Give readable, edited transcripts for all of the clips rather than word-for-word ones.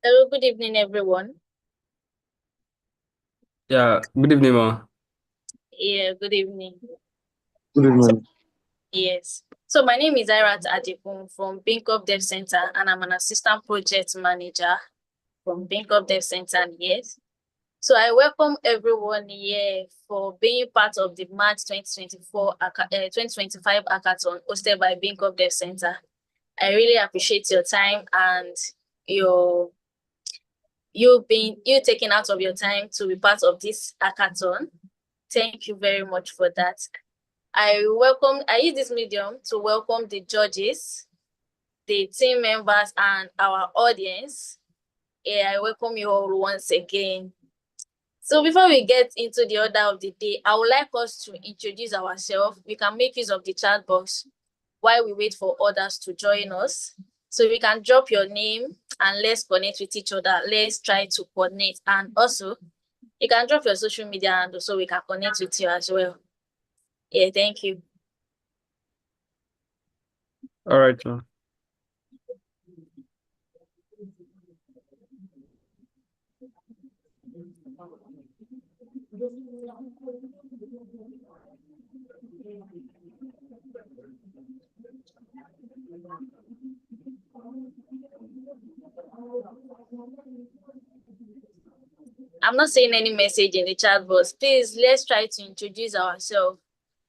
Hello, good evening, everyone. Yeah, good evening, ma. Yeah, good evening. Good So, evening. yes. So, my name is Irat Adipun from Binkoff Dev Center, and I'm an assistant project manager from Binkoff Dev Center. Yes. So, I welcome everyone here for being part of the March 2025 Hackathon hosted by Binkoff Dev Center. I really appreciate your time and your you taking out of your time to be part of this hackathon. Thank you very much for that. I use this medium to welcome the judges, the team members, and our audience. Yeah, I welcome you all once again. So before we get into the order of the day, I would like us to introduce ourselves. We can make use of the chat box while we wait for others to join us. So we can drop your name and let's connect with each other. Let's try to coordinate. And also, you can drop your social media handle so we can connect with you as well. Yeah, thank you. All right, ma. I'm not saying any message in the chat box. Please, let's try to introduce ourselves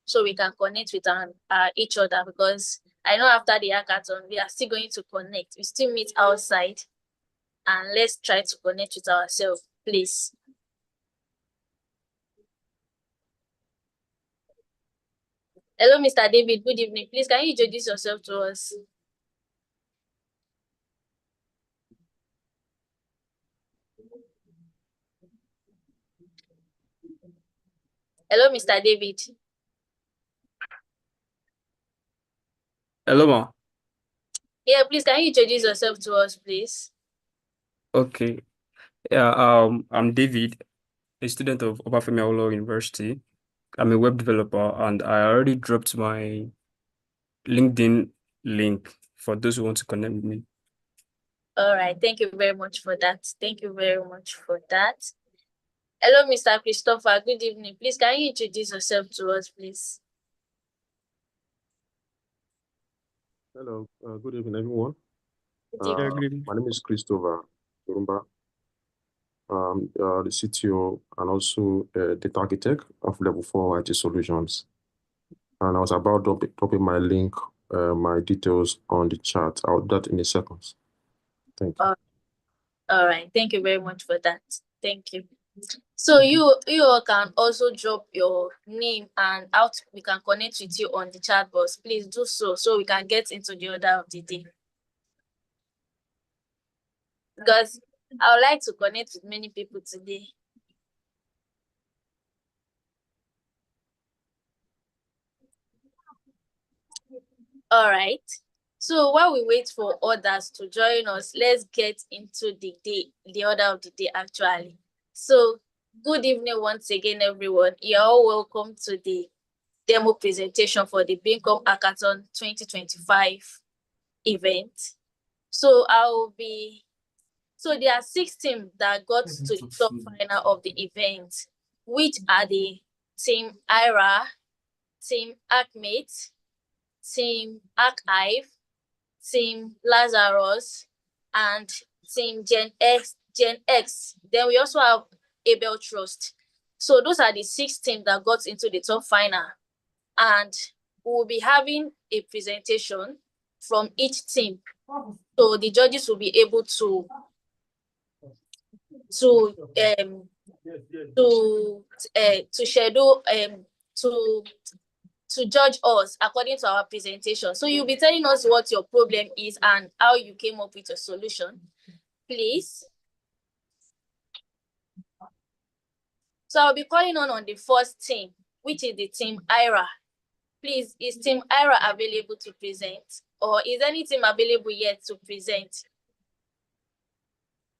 so we can connect with each other, because I know after the hackathon, we are still going to connect. We still meet outside, and let's try to connect with ourselves, please. Hello, Mr. David. Good evening. Please, can you introduce yourself to us? Hello, Mr. David. Hello, ma. Yeah, please, can you introduce yourself to us, please? Okay. Yeah, I'm David, a student of Obafemi Awolowo University. I'm a web developer, and I already dropped my LinkedIn link for those who want to connect with me. All right. Thank you very much for that. Thank you very much for that. Hello, Mr. Christopher. Good evening. Please, can you introduce yourself to us, please? Hello. Good evening, everyone. Good evening. Yeah, good evening. My name is Christopher Urumba. The CTO and also data architect of Level 4 IT Solutions. And I was about dropping my link, my details on the chat. I'll do that in a second. Thank you. All right. Thank you very much for that. Thank you. So you all can also drop your name and how we can connect with you on the chat box. Please do so we can get into the order of the day. Because I would like to connect with many people today. All right. So while we wait for others to join us, let's get into the order of the day actually. So good evening once again, everyone. You're all welcome to the demo presentation for the Bincom Hackathon 2025 event. So there are 6 teams that got to the top final of the event, which are the Team Ira, Team Hackmate, Team Archive, Team Lazarus, and Team Gen X. Then we also have Abel Trust. So those are the 6 teams that got into the top final. And we will be having a presentation from each team. So the judges will be able to schedule to judge us according to our presentation. So you'll be telling us what your problem is and how you came up with a solution, please. So I'll be calling on the first team, which is the Team Ira. Please, is Team Ira available to present? Or is any team available yet to present?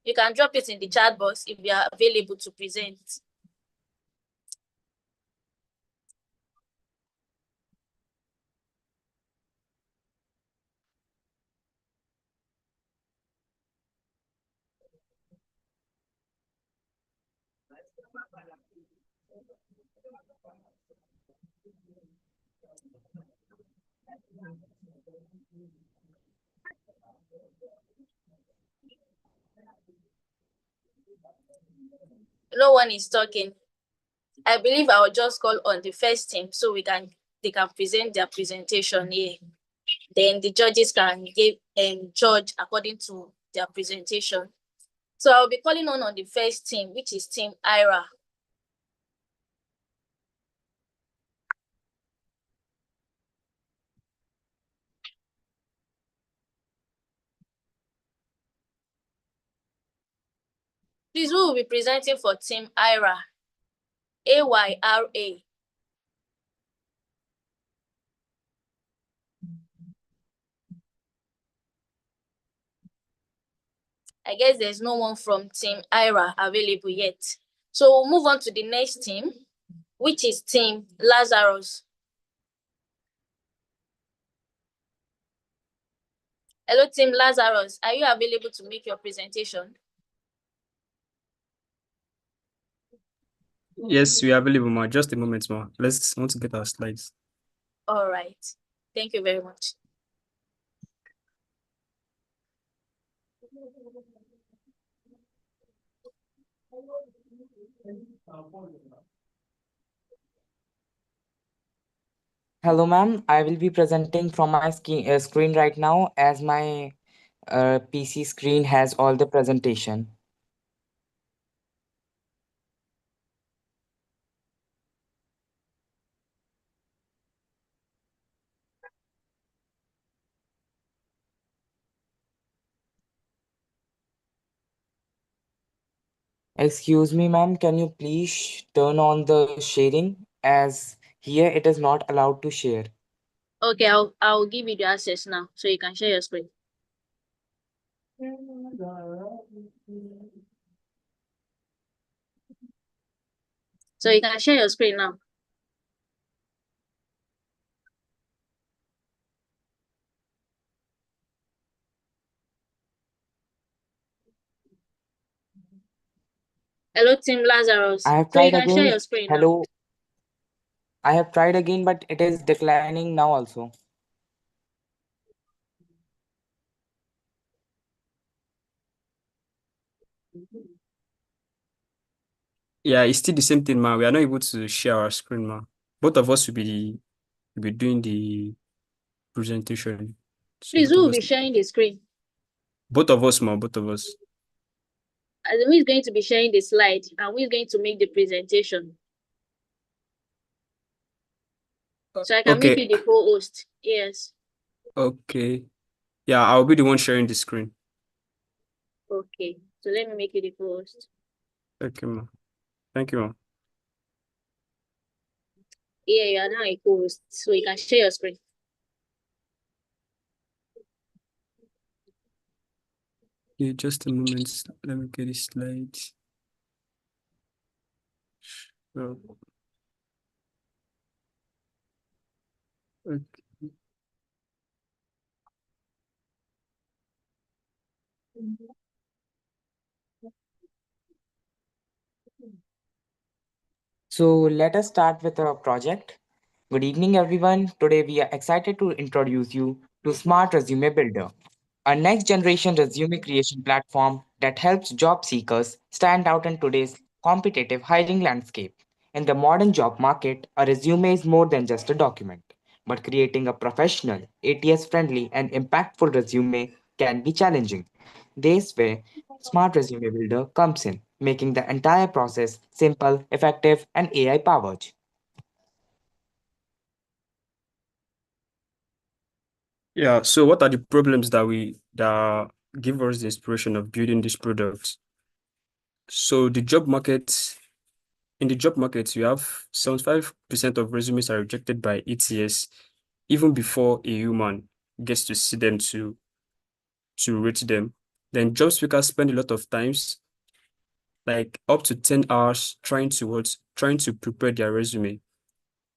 You can drop it in the chat box if you are available to present. No one is talking. I believe I will just call on the first team so they can present their presentation here. Then the judges can give and judge according to their presentation. So I'll be calling on the first team, which is Team Ira. Please, who will be presenting for Team Ira? AYRA. I guess there's no one from Team Ira available yet. So we'll move on to the next team, which is Team Lazarus. Hello, Team Lazarus. Are you available to make your presentation? Yes, we are available, ma. Just a moment, ma. Let's want to get our slides. All right. Thank you very much. Hello, ma'am. I will be presenting from my screen right now as my PC screen has all the presentation. Excuse me, ma'am. Can you please turn on the sharing as here it is not allowed to share. Okay, I'll give you the access now so you can share your screen. So you can share your screen now. Hello, Team Lazarus. I have So you tried can share again. your screen now. Hello. I have tried again, but it is declining now also. Yeah, it's still the same thing, ma. We are not able to share our screen, ma. Both of us will be doing the presentation. So Please, both who of will us, be sharing the screen? both of us, ma, both of us. And who is going to be sharing the slide and who is going to make the presentation? So I can make you Okay, the co-host. Yes. okay. Yeah, I'll be the one sharing the screen. Okay. So let me make you the co-host. Okay, ma. Thank you, ma. Yeah, you are now a co-host. So you can share your screen. Yeah, just a moment. Let me get the slides. Oh, okay. So let us start with our project. Good evening, everyone. Today we are excited to introduce you to Smart Resume Builder, a next generation resume creation platform that helps job seekers stand out in today's competitive hiring landscape. In the modern job market, a resume is more than just a document, but creating a professional, ATS friendly, and impactful resume can be challenging. This way, Smart Resume Builder comes in, making the entire process simple, effective, and AI powered. Yeah, so what are the problems that give us the inspiration of building this product? So in the job market, you have 75% of resumes are rejected by ATS even before a human gets to see them to rate them. Then job seekers spend a lot of times, like up to 10 hours trying to prepare their resume.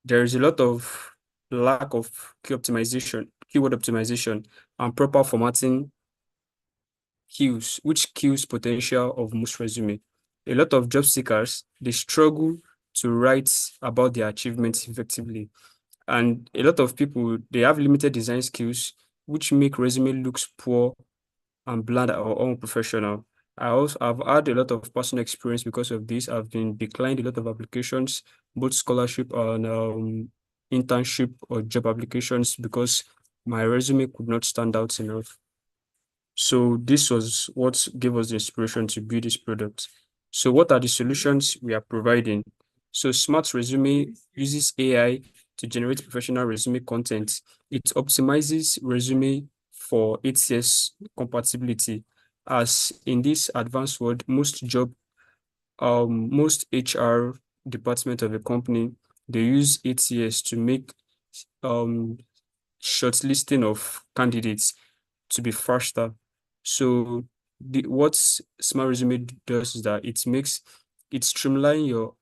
There is a lot of lack of keyword optimization, and proper formatting which kills potential of most resume. A lot of job seekers, they struggle to write about their achievements effectively. And a lot of people, they have limited design skills, which make resume looks poor and bland or unprofessional. I've had a lot of personal experience because of this. I've been declined a lot of applications, both scholarship and internship or job applications, because my resume could not stand out enough. So this was what gave us the inspiration to build this product. So what are the solutions we are providing? So Smart Resume uses AI to generate professional resume content. It optimizes resume for ATS compatibility. As in this advanced world, most HR department of a company, they use ATS to make um shortlisting of candidates to be faster. So what Smart Resume does is that it streamline your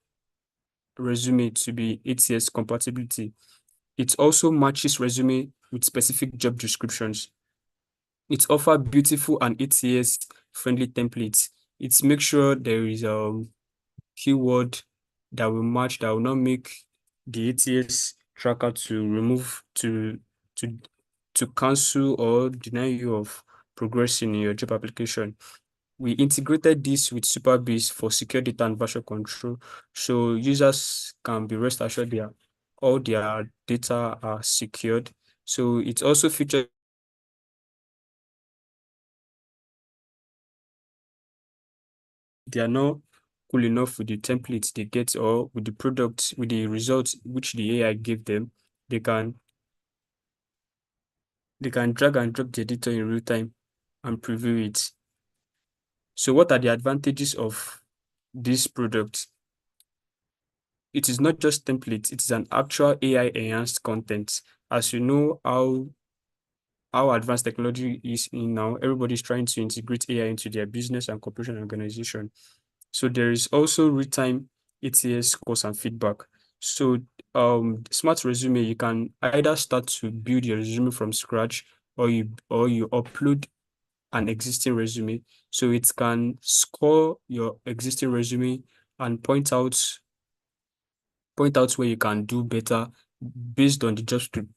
resume to be ATS compatibility. It also matches resume with specific job descriptions. It offers beautiful and ATS friendly templates. It makes sure there is a keyword that will match, that will not make the ATS tracker to remove to to cancel or deny you of progressing in your job application. We integrated this with Superbase for secure data and version control, so users can be rest assured all their data are secured. So it also features they are not cool enough with the templates they get or with the product, with the results which the AI gave them, they can drag and drop the editor in real time and preview it. So what are the advantages of this product? It is not just templates, it is an actual AI enhanced content. As you know how advanced technology is in now, everybody's trying to integrate AI into their business and corporation organization. So there is also real-time ATS scores and feedback. So Smart Resume, you can either start to build your resume from scratch, or you upload an existing resume. So it can score your existing resume and point out where you can do better based on the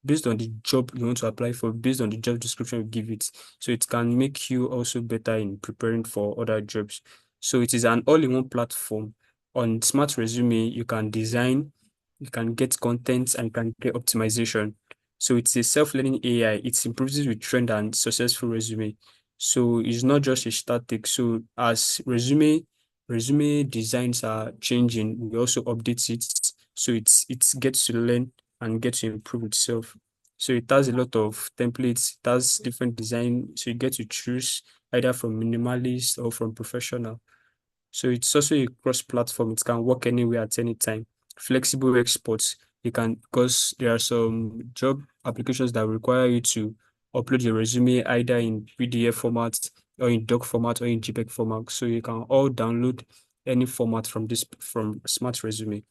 based on the job you want to apply for, based on the job description you give it. So it can make you also better in preparing for other jobs. So it is an all-in-one platform. On Smart Resume, you can design, you can get content, and you can get optimization. So it's a self-learning AI. It improves with trend and successful resume. So it's not just a static. So as resume designs are changing, we also update it. So it gets to learn and get to improve itself. So it has a lot of templates, it has different design. So you get to choose either from minimalist or from professional. So it's also a cross-platform. It can work anywhere at any time. Flexible exports. You can, because there are some job applications that require you to upload your resume either in PDF format or in doc format or in JPEG format. So you can all download any format from Smart Resume.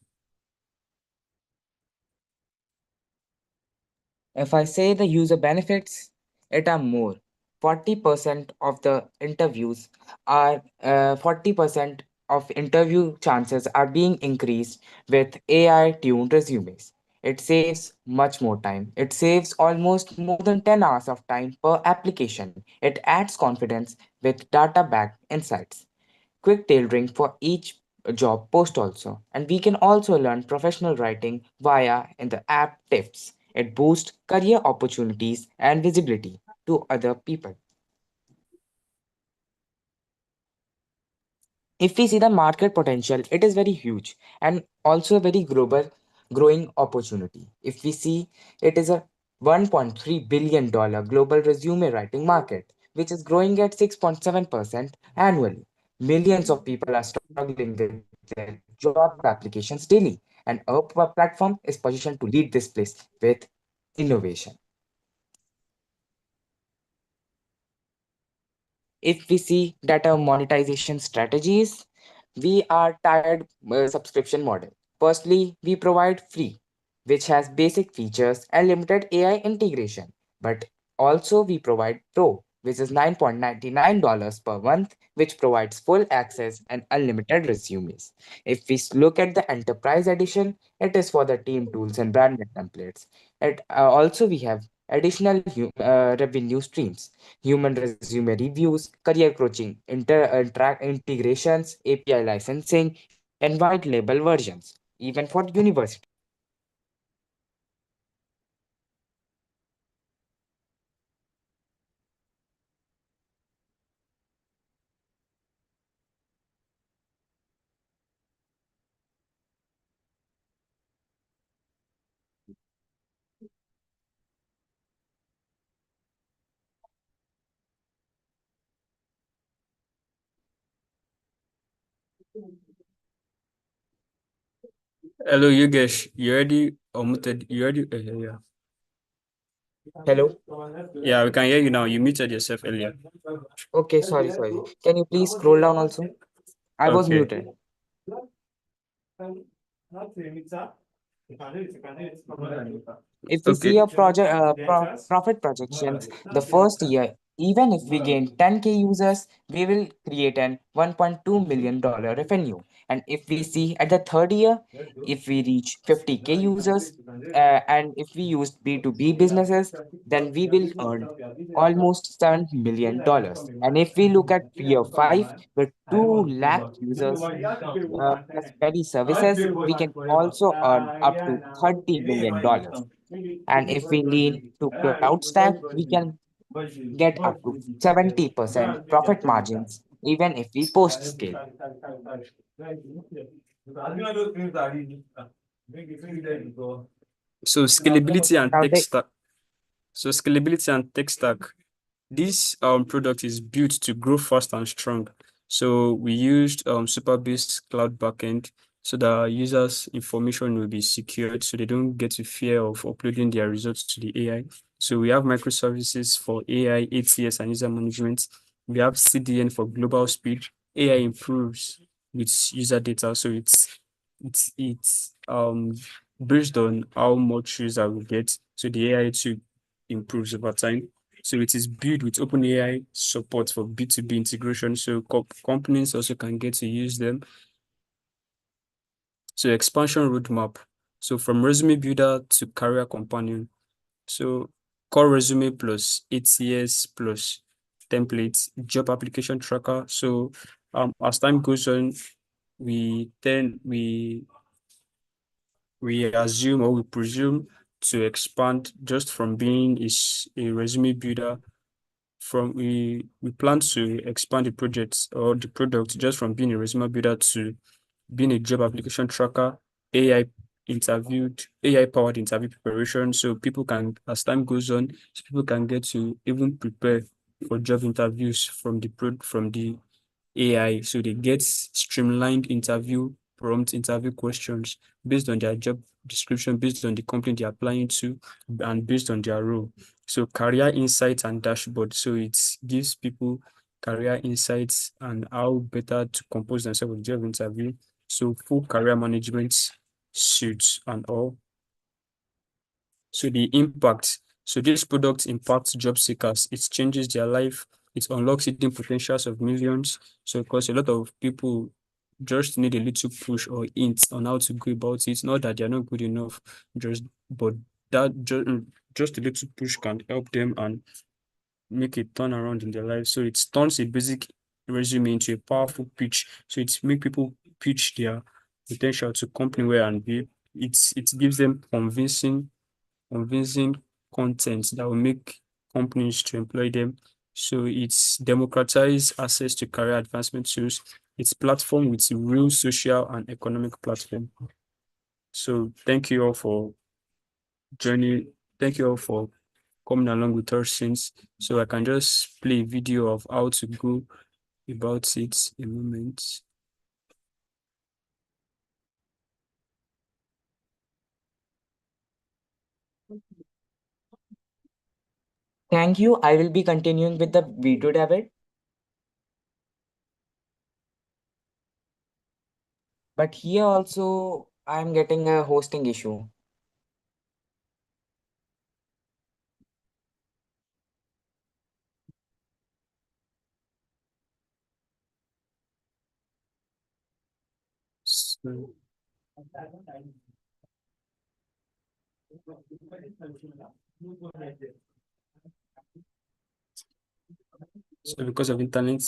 If I say the user benefits, it are more. 40% of the interviews are 40% of interview chances are being increased with AI tuned resumes. It saves much more time. It saves almost more than 10 hours of time per application. It adds confidence with data backed insights, quick tailoring for each job post also. And we can also learn professional writing via in the app tips. It boosts career opportunities and visibility to other people. If we see the market potential, it is very huge and also a very global growing opportunity. If we see, it is a $1.3 billion global resume writing market, which is growing at 6.7% annually. Millions of people are struggling with their job applications daily, and our platform is positioned to lead this place with innovation. If we see data monetization strategies, we are tired subscription model. Firstly, we provide free, which has basic features and limited AI integration. But also we provide pro, which is $9.99 per month, which provides full access and unlimited resumes. If we look at the enterprise edition, it is for the team tools and branded templates. Also, we have additional revenue streams, human resume reviews, career coaching, integrations, API licensing, and white label versions, even for university. Hello, Yogesh. You already muted. You already, yeah. Hello. Yeah, we can hear you now. You muted yourself earlier. Okay, sorry. Can you please scroll down also? I was Okay. muted. If we see Okay. a profit projections, the first year, even if we gain 10K users, we will create an $1.2 million revenue. And if we see at the third year, if we reach 50K users, and if we use B2B businesses, then we will earn almost $7 million. And if we look at year five with 2 lakh users plus many services, we can also earn up to $30 million. And if we lean to cloud stack, we can get up to 70% profit margins, even if we post scale. So scalability and Now, tech stack. So scalability and tech stack. This product is built to grow fast and strong. So we used Superbase cloud backend so that our users' information will be secured so they don't get to fear of uploading their results to the AI. So we have microservices for AI, ATS, and user management. We have CDN for global speed. AI improves with user data. So it's based on how much user we get. So the AI to improves over time. So it is built with OpenAI support for B2B integration. So companies also can get to use them. So expansion roadmap. So from resume builder to career companion. So core resume plus ATS plus templates, job application tracker. So as time goes on, we then we assume or we presume to expand just from being a resume builder from we plan to expand the projects or the product just from being a resume builder to being a job application tracker, AI powered interview preparation. So people can, as time goes on, so people can get to even prepare for job interviews from the AI. So they get streamlined prompt interview questions based on their job description, based on the company they're applying to, and based on their role. So career insights and dashboard. So it gives people career insights and how better to compose themselves with job interview. So full career management suits and all. So the impact. So this product impacts job seekers. It changes their life. It unlocks hidden potentials of millions. So because a lot of people just need a little push or hint on how to go about it. Not that they're not good enough, just but that just a little push can help them and make a turnaround in their life. So it turns a basic resume into a powerful pitch. So it make people pitch their potential to company where and be. It gives them convincing content that will make companies to employ them. So it's democratize access to career advancement tools. It's platform with real social and economic platform. So thank you all for joining. Thank you all for coming along with us since. So I can just play a video of how to go about it a moment. thank you. I will be continuing with the video, David. But here also, I am getting a hosting issue. Mm. So because of internet,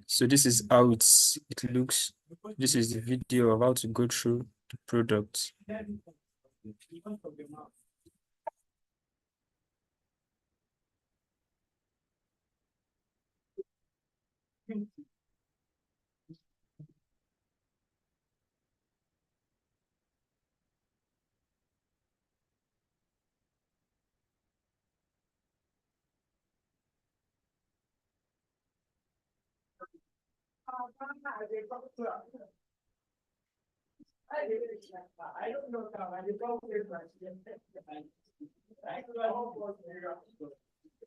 so this is how it looks. This is the video of how to go through the product.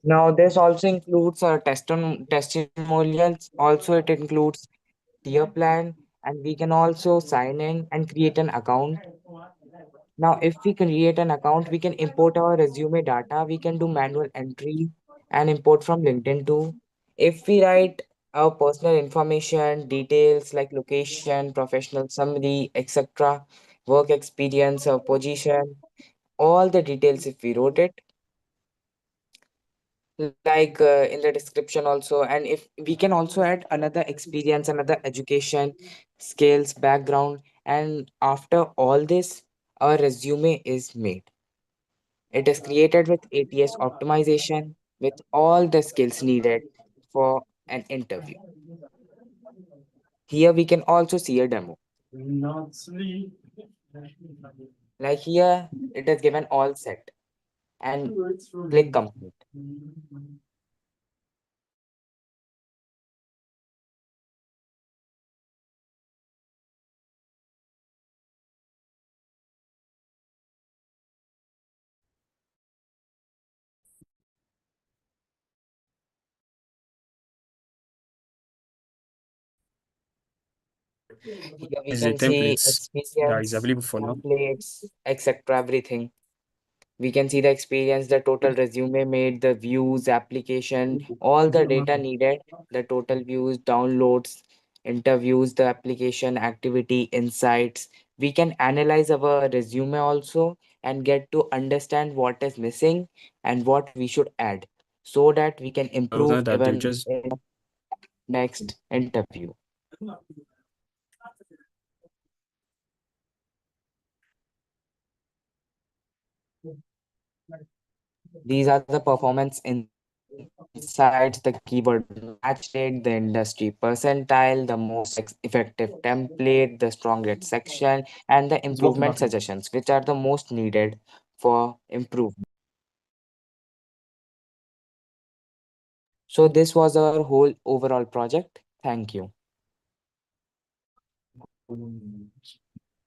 Now, this also includes testimonials. Also, it includes tier plan, and we can also sign in and create an account. Now, if we create an account, we can import our resume data. We can do manual entry and import from LinkedIn too. If we write our personal information, details like location, professional summary, etc., work experience, or position, all the details if we wrote it, like in the description also. And if we can also add another experience, another education, skills, background, and after all this, our resume is made. It is created with ATS optimization with all the skills needed for an interview. Here we can also see a demo. Like here, it is given all set and click complete. Here we This is the can see templates that is experience, available for now. templates, etc. Everything. We can see the experience, the total resume made, the views, application, all the data needed, the total views, downloads, interviews, the application, activity, insights. We can analyze our resume also and get to understand what is missing and what we should add so that we can Other improve than that, they'll even just in next interview. These are the performance insights, the keyword match rate, the industry percentile, the most effective template, the strongest section, and the improvement suggestions, which are the most needed for improvement. So this was our whole overall project. Thank you.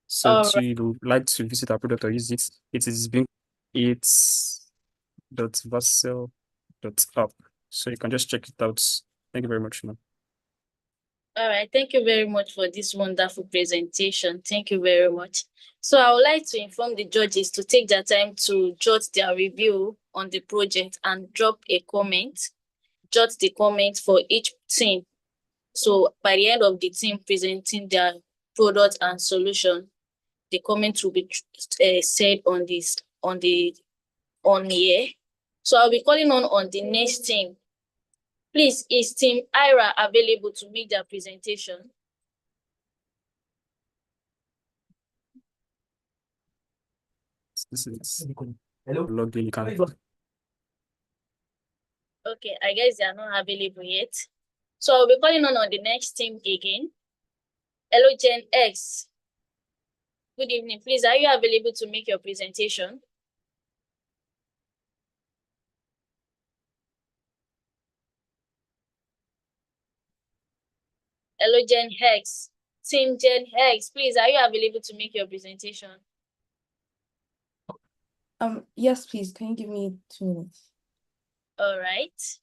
so All right. to like to visit our product or use it, it is being it's .vassel.app. So you can just check it out. Thank you very much, man. All right. Thank you very much for this wonderful presentation. Thank you very much. So I would like to inform the judges to take their time to jot their review on the project and drop a comment. Jot the comment for each team. So by the end of the team presenting their product and solution, the comment will be said on here. So I'll be calling on the next team. Please, is Team Ira available to make their presentation? This is login. You can Okay, I guess they are not available yet. So I'll be calling on the next team again. Hello, Gen X. Good evening. Please, are you available to make your presentation? Hello, Gen X. Team Gen X, please, are you available to make your presentation? Yes, please. Can you give me 2 minutes? All right.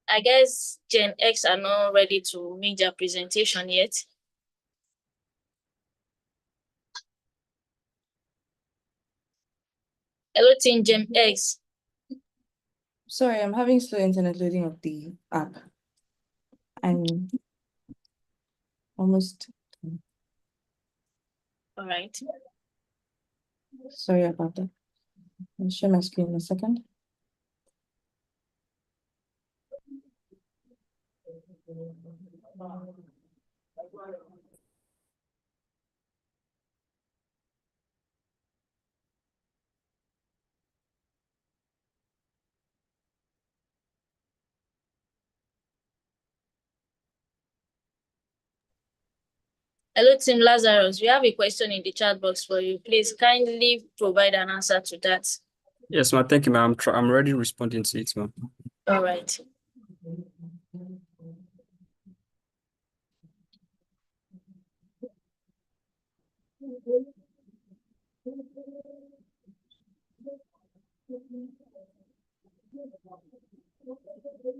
I guess Gen X are not ready to make their presentation yet. Hello, Team Gen X. Sorry, I'm having slow internet loading of the app. I'm almost All right. sorry about that. I'll share my screen in a second. Hello, Team Lazarus. We have a question in the chat box for you. Please kindly provide an answer to that. Yes, ma'am. Thank you, ma'am. I'm already responding to it, ma'am. All right.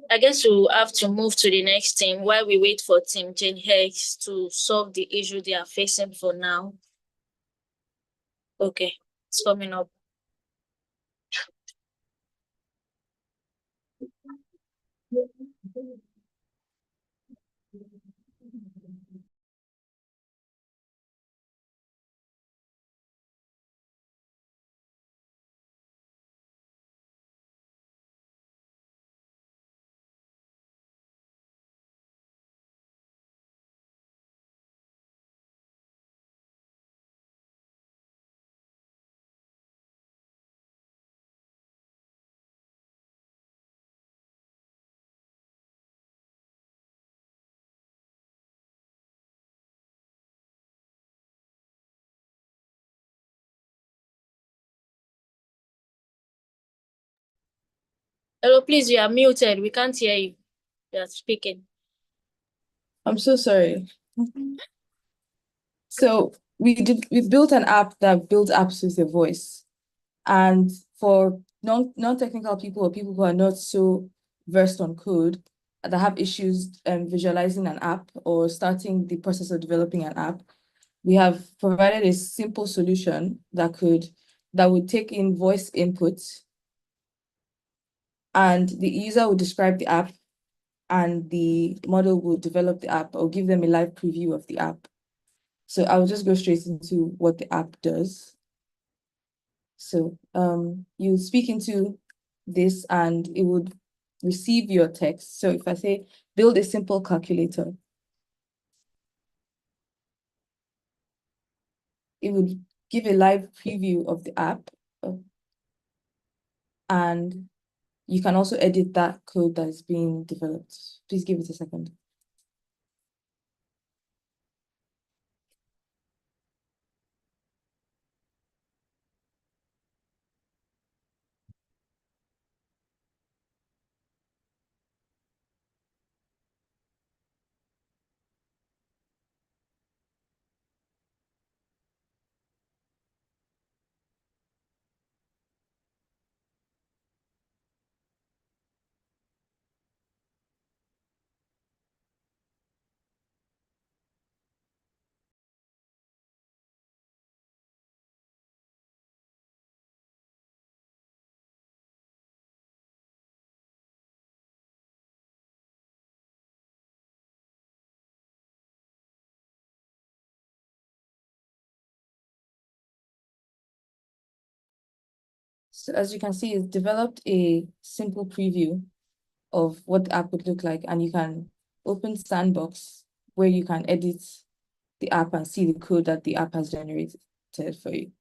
I guess we'll have to move to the next team while we wait for Team Gen X to solve the issue they are facing for now. Okay, it's coming up. Hello, please, you are muted. We can't hear you. You are speaking. I'm so sorry. So we built an app that builds apps with your voice. And for non-technical people or people who are not so versed on code that have issues visualizing an app or starting the process of developing an app, we have provided a simple solution that would take in voice input, and the user would describe the app and the model will develop the app or give them a live preview of the app. So I will just go straight into what the app does. So you speak into this and it would receive your text. So if I say build a simple calculator, it would give a live preview of the app. And you can also edit that code that is being developed. Please give it a second. So as you can see, it's developed a simple preview of what the app would look like, and you can open Sandbox where you can edit the app and see the code that the app has generated for you.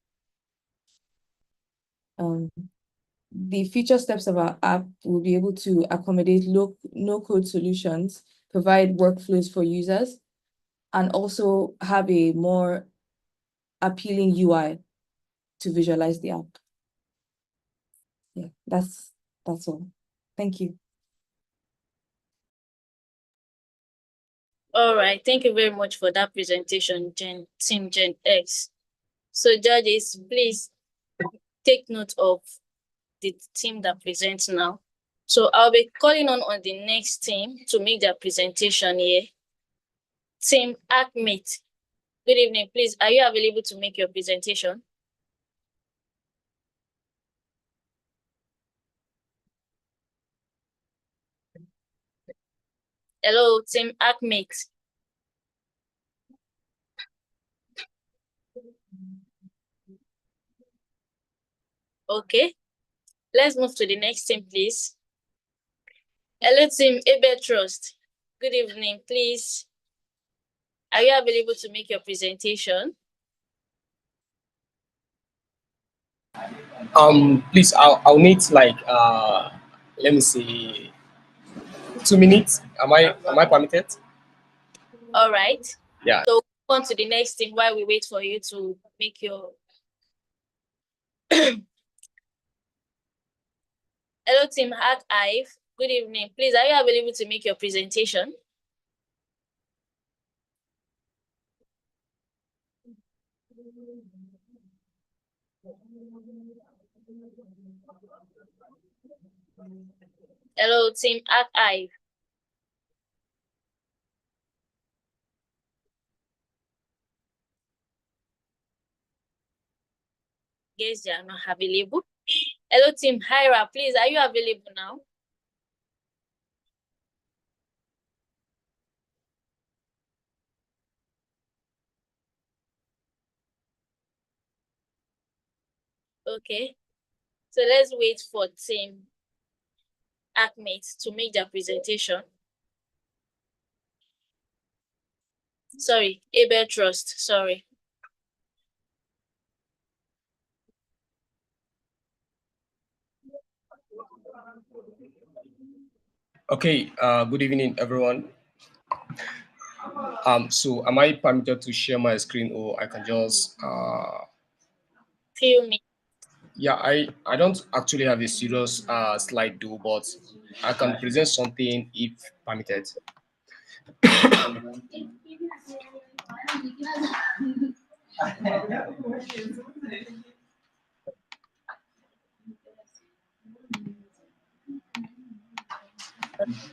The feature steps of our app will be able to accommodate no-code solutions, provide workflows for users, and also have a more appealing UI to visualize the app. Yeah, that's all. Thank you. All right, thank you very much for that presentation, Team Gen X. So judges, please take note of the team that presents now. So I'll be calling on the next team to make their presentation here. Team ACMate. Good evening, please. Are you available to make your presentation? Hello, Team ACMate. Okay, let's move to the next team, please. Hello, Team Abel Trust. Good evening, please. Are you available to make your presentation? Please, I'll need like let me see, 2 minutes. Am I permitted? All right. Yeah. So on to the next thing while we wait for you to make your Hello, Team Hack Hive. Good evening. Please, are you available to make your presentation? Hello, Team Hack Hive. Guess they are not available. Hello, Team Hira. Please, are you available now? Okay. So let's wait for Team Hackmate to make their presentation. Sorry, Abel Trust. Sorry. Okay. Good evening, everyone. So am I permitted to share my screen, or I can just Few minutes. yeah, I don't actually have a serious slide though, but I can present something if permitted.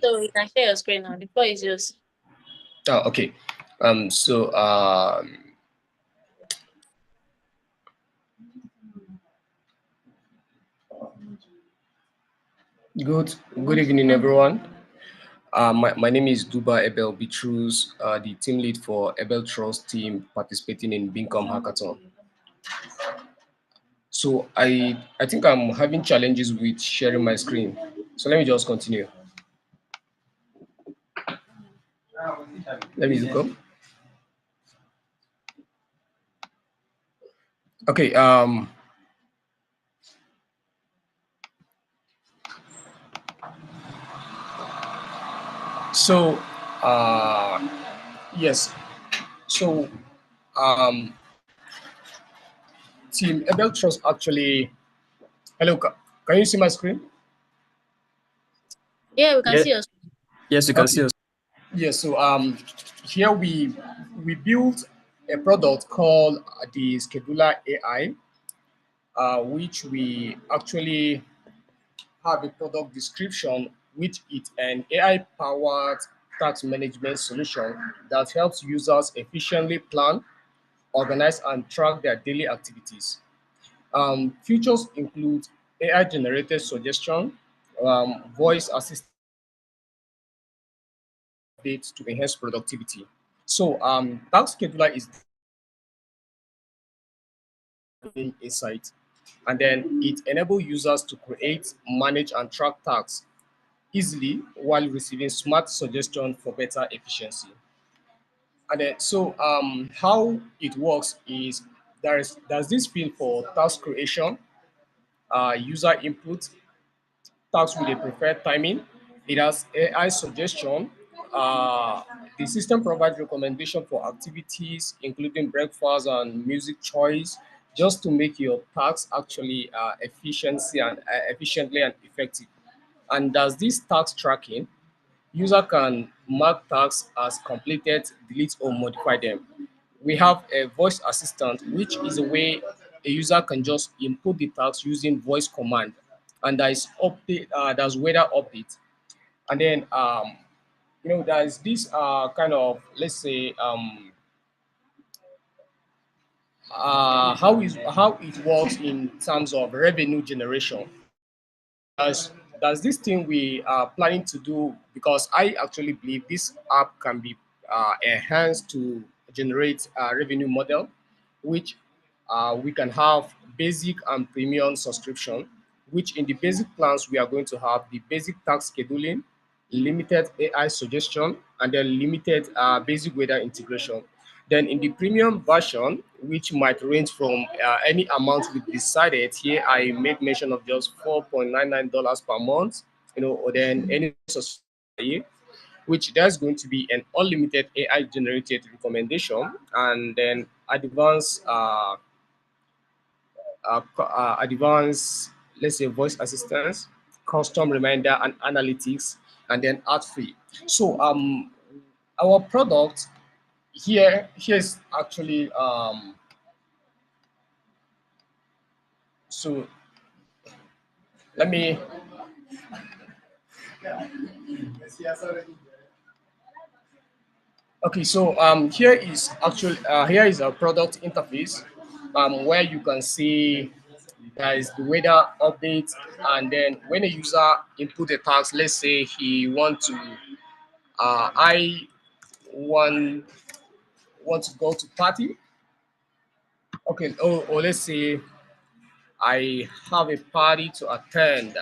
So you can share your screen now. The floor is yours. Oh, okay. So good evening, everyone. My name is Duba Ebel Bitrus, the team lead for Ebel Trust team participating in Bincom Hackathon. So I think I'm having challenges with sharing my screen. So let me just continue. Let me look up. Okay. So uh yes. So um team Ebel Trust actually. Hello. Can you see my screen? Yeah, we can Yeah, see your screen. yes, you can Okay. see us. Yeah, so here we built a product called the Scheduler AI, which we actually have a product description, which is an AI-powered task management solution that helps users efficiently plan, organize, and track their daily activities. Features include AI-generated suggestion, voice assistant, updates to enhance productivity. So task scheduler is insight, and then it enables users to create, manage, and track tasks easily while receiving smart suggestions for better efficiency. And then, so how it works is there's this field for task creation, user input, tasks with a preferred timing. It has AI suggestion. Uh, the system provides recommendation for activities, including breakfast and music choice, just to make your tasks actually efficiently and effective. And does this task tracking, user can mark tasks as completed, delete or modify them. We have a voice assistant, which is a way a user can just input the task using voice command, and there's update, there's weather update, and then there's this kind of, let's say, how it works in terms of revenue generation. There's this thing we are planning to do, because I actually believe this app can be enhanced to generate a revenue model, which we can have basic and premium subscription, which in the basic plans we are going to have the basic tax scheduling, limited AI suggestion, and then limited basic weather integration. Then in the premium version, which might range from any amount we decided, here I make mention of just $4.99 per month, or then any subscription per year, which there's going to be an unlimited AI generated recommendation, and then advanced, let's say, voice assistance, custom reminder and analytics, and then ad free. So our product here's actually so let me okay, so here is a product interface, where you can see there is the weather update, and then when a user input a task, let's say he want to I want to go to party. Okay, or let's say I have a party to attend.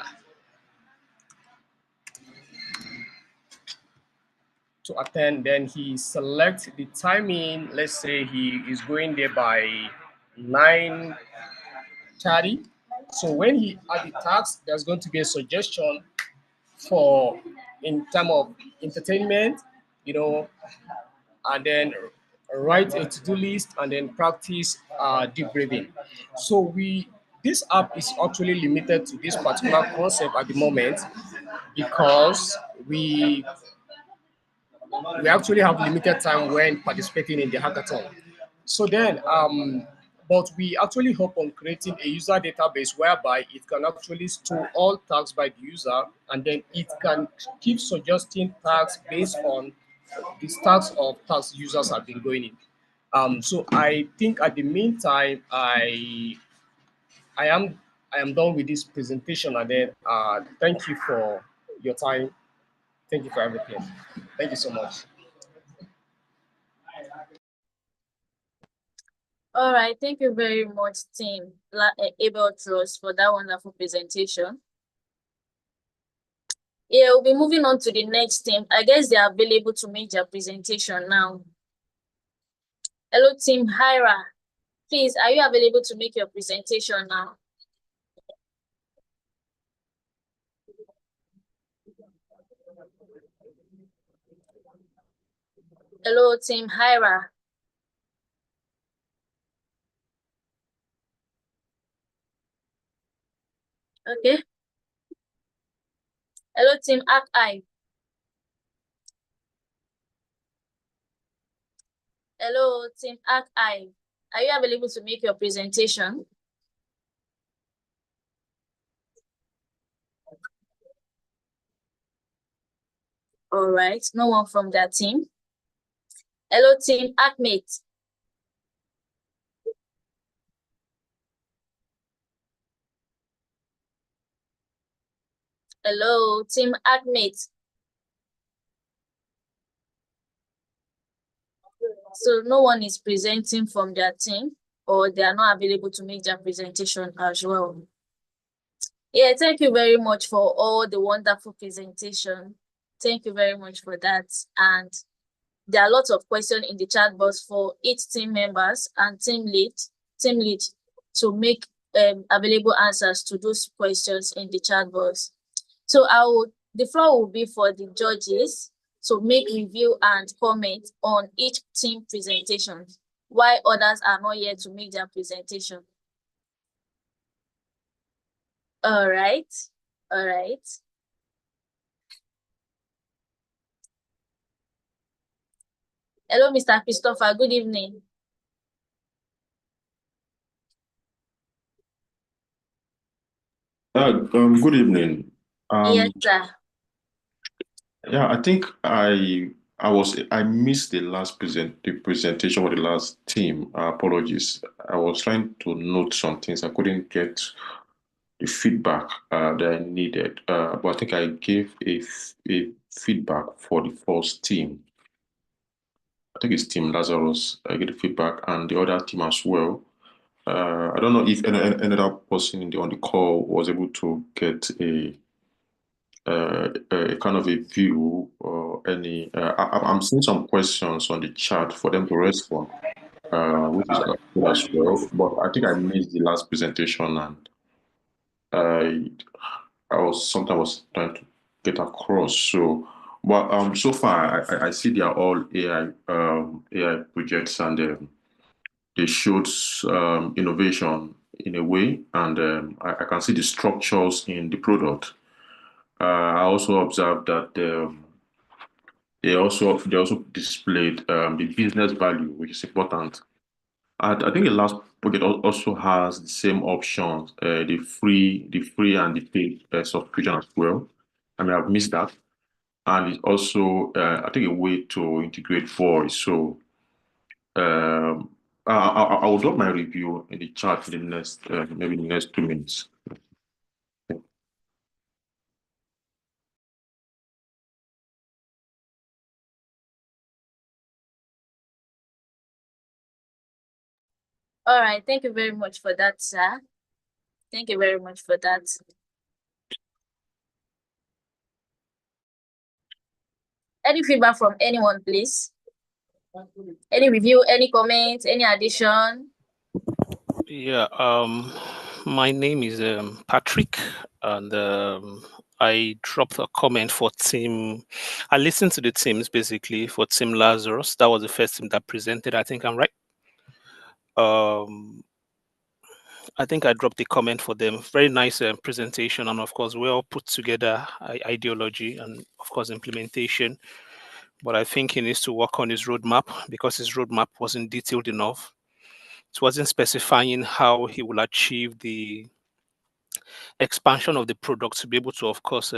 Then he selects the timing. Let's say he is going there by 9:30. So when he add the task, there's going to be a suggestion for in term of entertainment, you know, and then write a to-do list and then practice deep breathing. So this app is actually limited to this particular concept at the moment, because we actually have limited time when participating in the hackathon. So then, but we actually hope on creating a user database whereby it can actually store all tags by the user, and then it can keep suggesting tags based on the stats of tags users have been going in. So I think at the meantime, I am I am done with this presentation, and then thank you for your time. Thank you for everything. Thank you so much. All right, thank you very much, team Abel Trust, for that wonderful presentation. Yeah, we'll be moving on to the next team. I guess they are available to make their presentation now. Hello, team Hira. Please, are you available to make your presentation now? Hello, team Hira. Okay. Hello, team Akai. Hello, team Akai. Are you available to make your presentation? All right, no one from that team. Hello, team Acmate. Hello, team Acmate. So no one is presenting from their team, or they are not available to make their presentation as well. Yeah, thank you very much for all the wonderful presentation. Thank you very much for that. And there are lots of questions in the chat box for each team members and team lead to make available answers to those questions in the chat box. So the floor will be for the judges to make review and comment on each team presentation, while others are not yet to make their presentation. All right. All right. Hello, Mr. Christopher. Good evening. Good evening. Yes, sir. Yeah, I think I missed the presentation of the last team. Apologies. I was trying to note some things. I couldn't get the feedback that I needed. But I think I gave a feedback for the first team. I think it's Team Lazarus. I get the feedback and the other team as well. I don't know if another person on the call was able to get a kind of a view or any. I'm seeing some questions on the chat for them to respond, which is good as well. But I think I missed the last presentation, and I I was trying to get across. So, but so far I see they are all AI projects, and they showed innovation in a way, and I can see the structures in the product. I also observed that they also displayed the business value, which is important. And I think the last project also has the same options, the free and the paid subscription as well. I mean, I've missed that, and it's also I think a way to integrate voice. So I will drop my review in the chat in the next maybe in the next 2 minutes. All right. Thank you very much for that, sir. Thank you very much for that. Any feedback from anyone, please? Any review, any comments, any addition? Yeah, my name is Patrick, and I dropped a comment for team. I listened to the teams basically for Team Lazarus. That was the first team that presented. I think I'm right. I think I dropped the comment for them. Very nice presentation, and of course, well put together ideology and of course implementation. But I think he needs to work on his roadmap because his roadmap wasn't detailed enough. It wasn't specifying how he will achieve the expansion of the product to be able to, of course,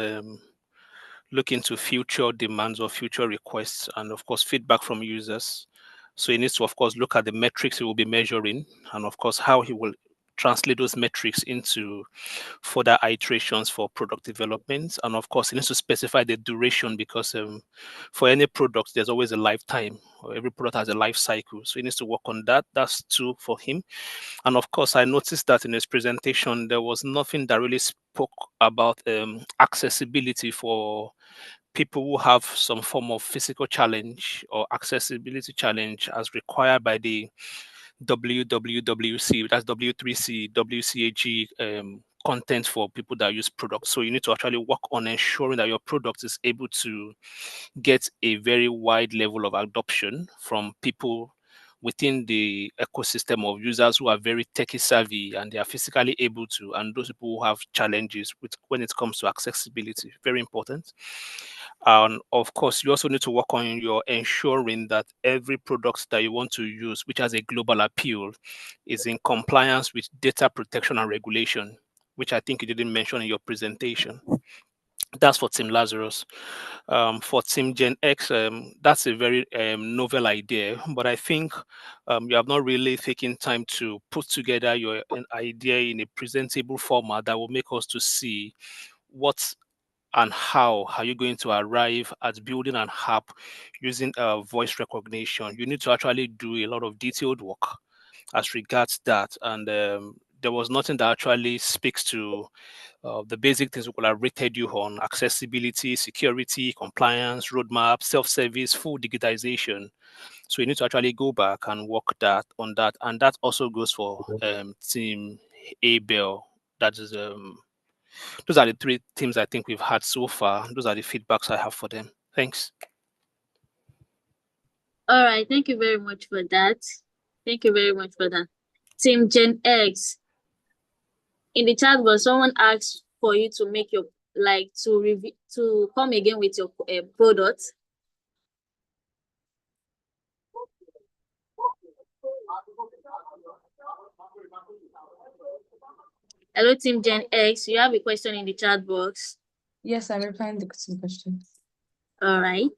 look into future demands or future requests, and of course, feedback from users. So he needs to, of course, look at the metrics he will be measuring, and of course, how he will translate those metrics into further iterations for product development. And of course, he needs to specify the duration because for any product, there's always a lifetime, or every product has a life cycle. So he needs to work on that. That's two for him. And of course, I noticed that in his presentation, there was nothing that really spoke about accessibility for people who have some form of physical challenge or accessibility challenge as required by the WWWC, that's W3C, WCAG content for people that use products. So you need to actually work on ensuring that your product is able to get a very wide level of adoption from people within the ecosystem of users who are very techie savvy and they are physically able to, and those people who have challenges with when it comes to accessibility. Very important. And of course, you also need to work on your ensuring that every product that you want to use, which has a global appeal, is in compliance with data protection and regulation, which I think you didn't mention in your presentation. That's for Team Lazarus. For Team Gen X, that's a very novel idea, but I think you have not really taken time to put together your idea in a presentable format that will make us to see what and how are you going to arrive at building an app using voice recognition. You need to actually do a lot of detailed work as regards that, and there was nothing that actually speaks to the basic things we could have rated you on: accessibility, security, compliance, roadmap, self-service, full digitization. So you need to actually go back and work that on that, and that also goes for Team Abel. That is those are the three teams I think we've had so far. Those are the feedbacks I have for them. Thanks. All right. Thank you very much for that. Thank you very much for that. Team Gen X. In the chat box, someone asked for you to make your to come again with your product. Hello, Team Gen X. You have a question in the chat box. Yes, I'm replying to the question. All right.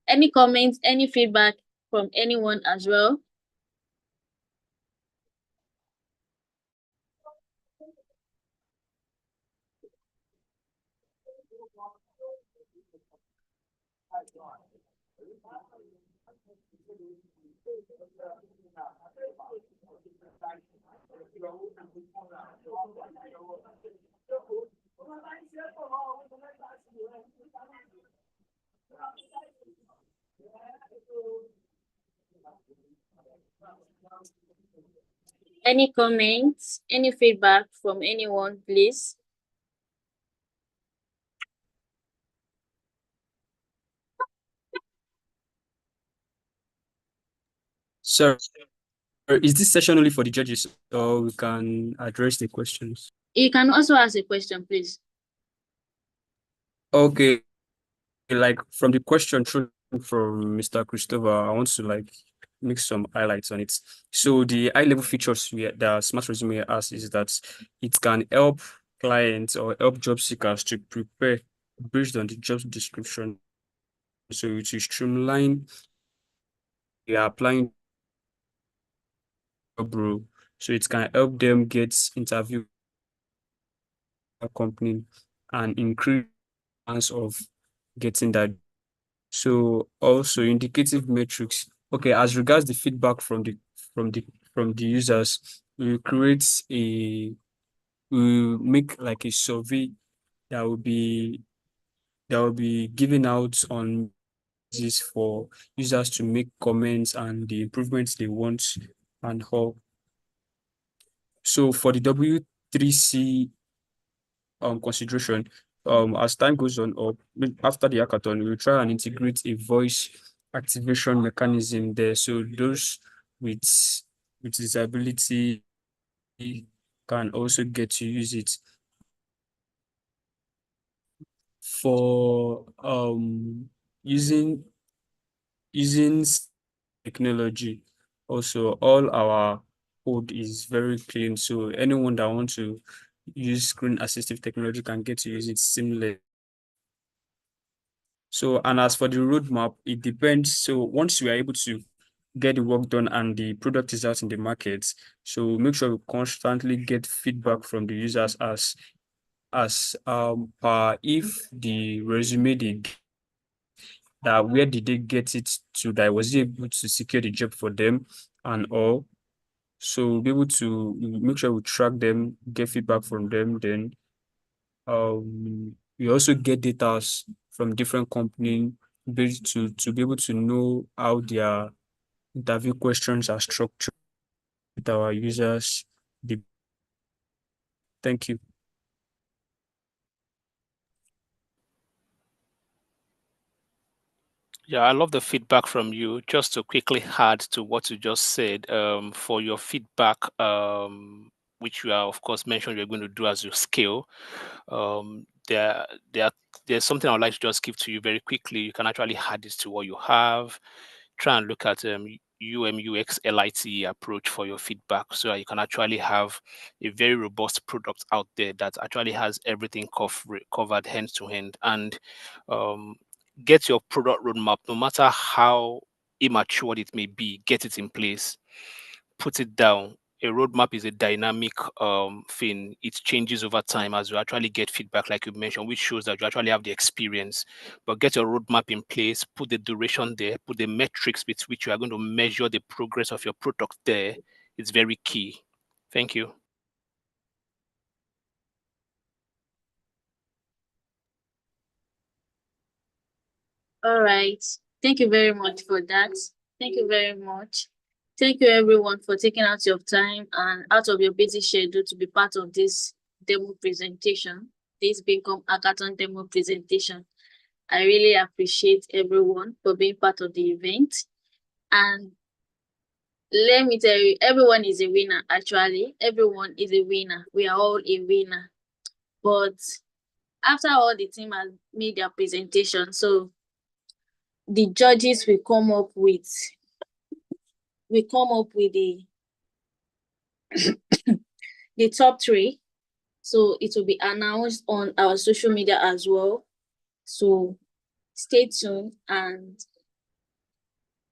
Any comments, any feedback from anyone as well? Any comments, any feedback from anyone, please? Sir, is this session only for the judges, or we can address the questions? You can also ask a question, please. Okay, like from the question through from Mr. Christopher, I want to like make some highlights on it. So the high-level features that Smart Resume has is that it can help clients or help job seekers to prepare based on the job description. So it is streamline. They are applying job role, so it can help them get interview company and increase chance of getting that. So also indicative metrics. Okay, as regards the feedback from the from the users, we create a we make like a survey that will be given out on this for users to make comments and the improvements they want and all. So for the W3C consideration, as time goes on, or after the hackathon, we'll try and integrate a voice activation mechanism there. So those with disability can also get to use it. For using technology, also all our code is very clean. So anyone that wants to use screen assistive technology can get to use it seamless. So, and as for the roadmap, it depends. So once we are able to get the work done and the product is out in the market, so make sure we constantly get feedback from the users as if the resume that where did they get it to, that was able to secure the job for them and all. So we'll be able to make sure we track them, get feedback from them, then we also get data from different companies based to be able to know how their interview questions are structured with our users. Thank you. Yeah, I love the feedback from you. Just to quickly add to what you just said, for your feedback, which you are of course mentioned you're going to do as you scale, there, there's something I would like to just give to you very quickly. You can actually add this to what you have. Try and look at UX LIT approach for your feedback, so that you can actually have a very robust product out there that actually has everything covered hand to hand. And get your product roadmap, no matter how immature it may be, get it in place, put it down. A roadmap is a dynamic thing. It changes over time as you actually get feedback, like you mentioned, which shows that you actually have the experience. But get your roadmap in place, put the duration there, put the metrics with which you are going to measure the progress of your product there. It's very key. Thank you. All right. Thank you very much for that. Thank you very much. Thank you everyone for taking out your time and out of your busy schedule to be part of this demo presentation, this Become Hackathon demo presentation. I really appreciate everyone for being part of the event. And let me tell you, everyone is a winner, actually. Everyone is a winner. We are all a winner. But after all the team has made their presentation, so the judges will come up with the the top three. So it will be announced on our social media as well. So stay tuned and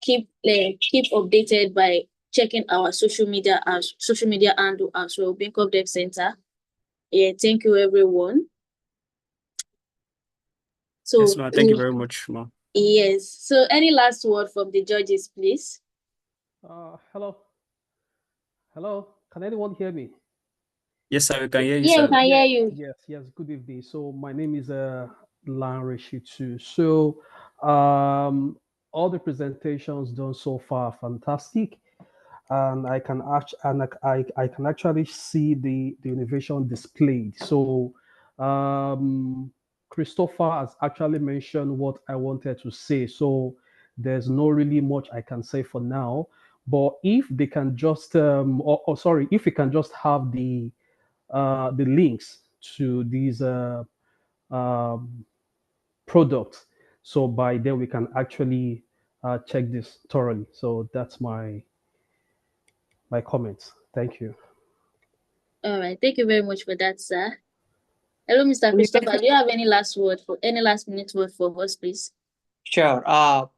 keep updated by checking our social media handle as well, Bangkok Dev Center. Yeah, thank you everyone. So Yes, ma. Thank you very much, ma. yes. So any last word from the judges, please? Hello. Hello. Can anyone hear me? Yes, sir. We can hear you, Yeah, we sir. can hear you. Yes. Good evening. So my name is Lanre Shitu. So um, all the presentations done so far are fantastic, and I can actually see the innovation displayed. So Christopher has actually mentioned what I wanted to say. So there's no really much I can say for now. But if they can just, or sorry, if we can just have the links to these um, products, so by then we can actually check this thoroughly. So that's my comments. Thank you. All right. Thank you very much for that, sir. Hello, Mr. Christopher. Do you have any last minute word for us, please? Sure.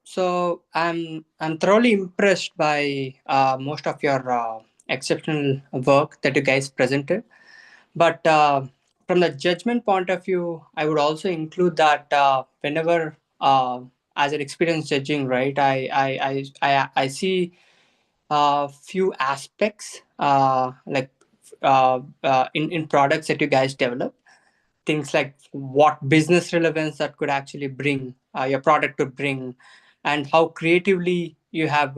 So I'm thoroughly impressed by most of your exceptional work that you guys presented. But from the judgment point of view, I would also include that whenever, as an experience judging, right, I see few aspects in products that you guys develop, things like what business relevance that could actually bring your product to bring, and how creatively you have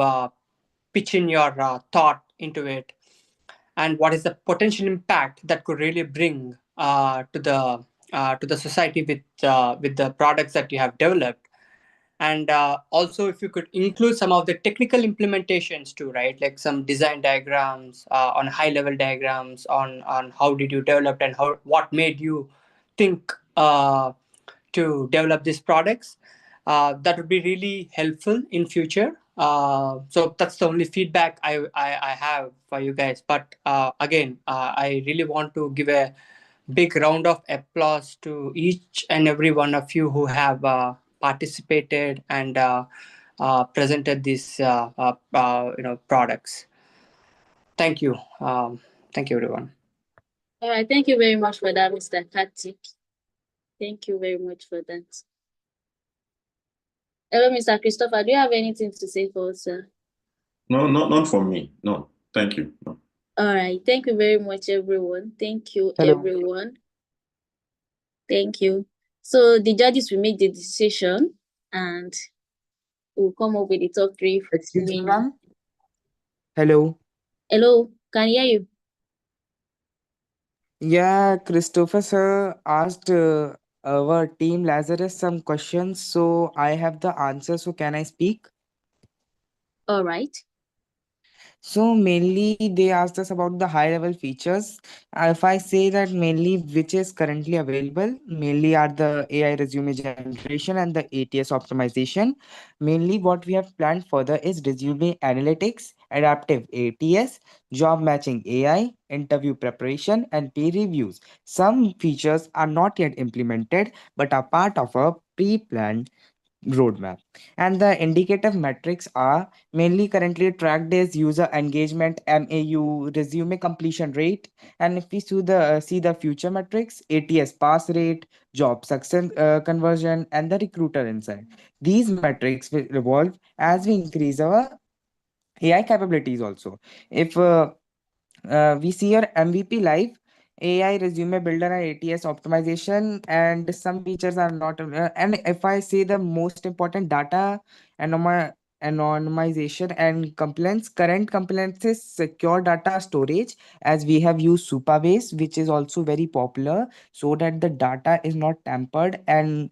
pitch in your thought into it, and what is the potential impact that could really bring to the society with the products that you have developed. And also if you could include some of the technical implementations too, right, like some design diagrams, on high level diagrams on how did you develop and how what made you think to develop these products, that would be really helpful in future. So that's the only feedback I have for you guys. But again, I really want to give a big round of applause to each and every one of you who have participated and presented these products. Thank you. Thank you, everyone. All right. Thank you very much for that, Mr. Kartik. Thank you very much for that. Hello, Mr. Christopher. Do you have anything to say for us, sir? No, not for me. No, thank you. No. All right. Thank you very much, everyone. Thank you, Hello. everyone. Thank you. So the judges will make the decision and we'll come up with the top three. Excuse me, winners. ma'am. Hello. Hello, can you hear you? Yeah, Christopher sir asked our team Lazarus some questions, so I have the answer. So can I speak? All right. So mainly they asked us about the high level features. If I say that mainly which is currently available, mainly are the AI resume generation and the ATS optimization. Mainly what we have planned further is resume analytics, adaptive ATS, job matching AI, interview preparation, and peer reviews. Some features are not yet implemented but are part of a pre-planned roadmap. And the indicative metrics are mainly currently tracked as user engagement, MAU, resume completion rate. And if we see the future metrics, ATS pass rate, job success conversion, and the recruiter insight. These metrics will evolve as we increase our AI capabilities also. If we see your MVP live, AI resume builder and ATS optimization, and some features are not. And if I say the most important data anonymization and compliance, current compliance is secure data storage, as we have used Supabase, which is also very popular, so that the data is not tampered. And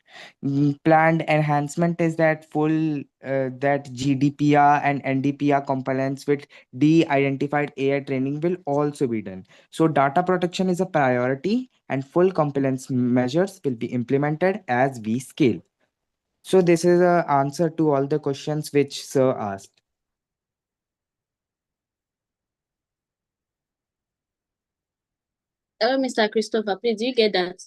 planned enhancement is that that GDPR and NDPR compliance with de-identified AI training will also be done. So data protection is a priority and full compliance measures will be implemented as we scale. So this is a answer to all the questions which sir asked. Hello, Mr. Christopher, please, do you get that?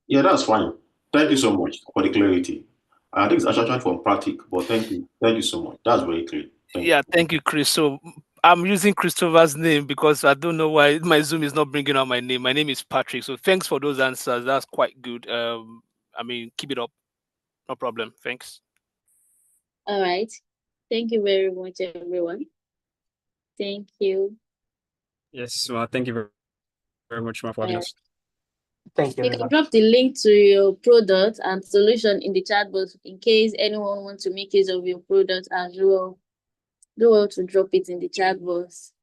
Yeah, that's fine. Thank you so much for the clarity. I think it's actually from practice, but thank you. Thank you so much. That's very clear. Thank you. Yeah, thank you, Chris. So I'm using Christopher's name because I don't know why my Zoom is not bringing out my name. My name is Patrick. So thanks for those answers. That's quite good. I mean, keep it up. No problem. Thanks. All right. Thank you very much, everyone. Thank you. Yes, well, thank you very much for having us. Thank you, You can everyone. drop the link to your product and solution in the chat box in case anyone wants to make use of your product as well. Do well to drop it in the chat box.